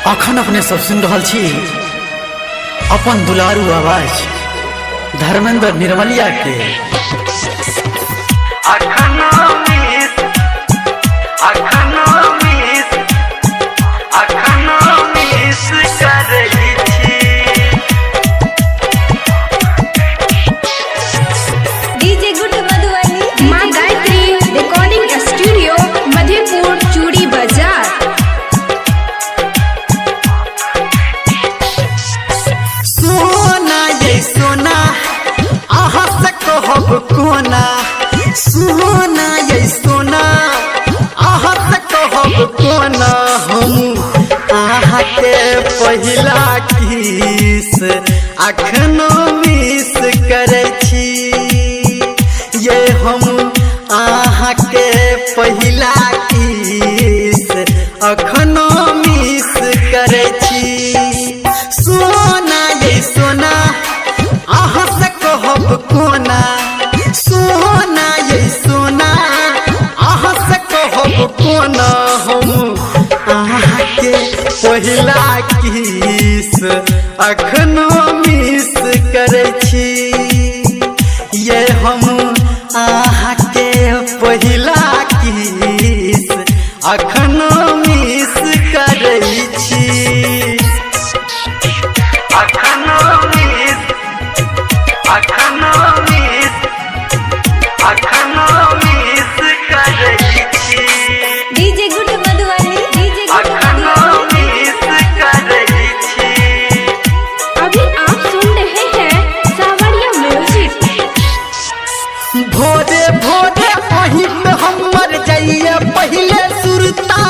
अखन अपने सब सुन रहा छी अपन दुलारू आवाज धर्मेंद्र निर्मलिया के। डीजे गुड मधुबनी माँ गायत्री रिकॉर्डिंग स्टूडियो मधेपुर चूड़ी बाजार। सोना ये सोना आहा से कहब कोना, सोना ये सोना आहा से कहब कोना। हम आहा के पहिला किस अखनो मिस करे छी, ये हम आहा के पहिला किस अखनो मिस करे छी। सोना ये सोना आहा से कहब कोना, सोना ये सोना आहा से कहब कोना। हम आहा के पहिला किस अखनो मिस करे छी, ये हम आहा के पहिला किस अखनो मिस करे छी। DJ good Madhubani DJ good Madhubani. अभी आप सुन रहे हैं सावरिया म्यूजिक। भोरे भोरे वहीं पे हमर जाइए पहले सुरता,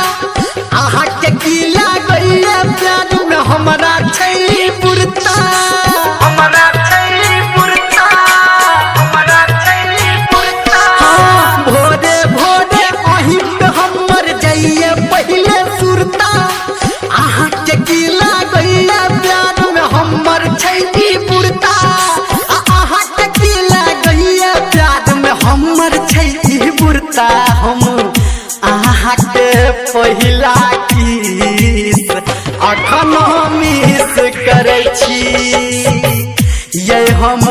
आहा के गीला गइए प्यार में हमरा छै पुरता, हमरा छै पुरता, हमरा छै पुरता। हाँ भोरे भोरे वहीं पे हमर जाइए पहले सुरता, आहा के गीला गइए प्यार में हमर छै पुरता, आहा के गीला गइए प्यार में हमर छै पुरता। हम आहा के पहिला किस अखनो मिस करे छी, ये हम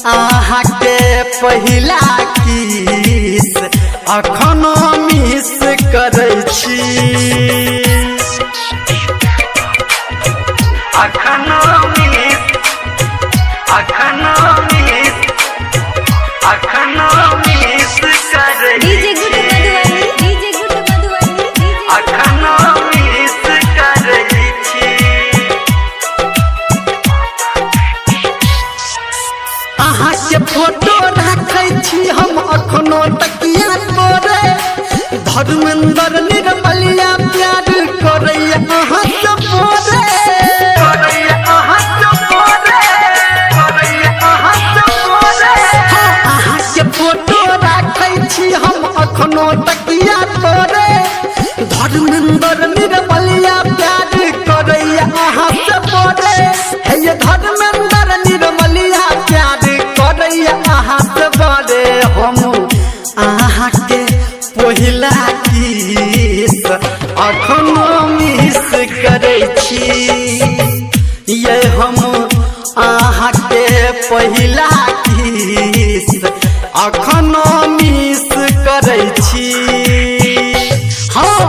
आहा के पहिला किस अखनो मिस करे छी। DJ good Madhubani DJ good Madhubani आहा के फोटो रखै छी हम अखनो तकिया तोरे, धर्मेंद्र निर्मलिया प्यार करैया आहा से बोरे, करैया आहा से बोरे, करैया आहा से बोरे। आहा के फोटो रखै छी हम अखनो तकिया तोरे, धर्मेंद्र निर्मलिया प्यार करैया आहा से बोरे। हे ये धर्मेंद्र निर्मलिया प्यार करैया आहा से बोरे। हम आहा के पहिला किस अखनो मिस करे छी, ये हम आहा के पहिला किस अखनो मिस करे छी। हाँ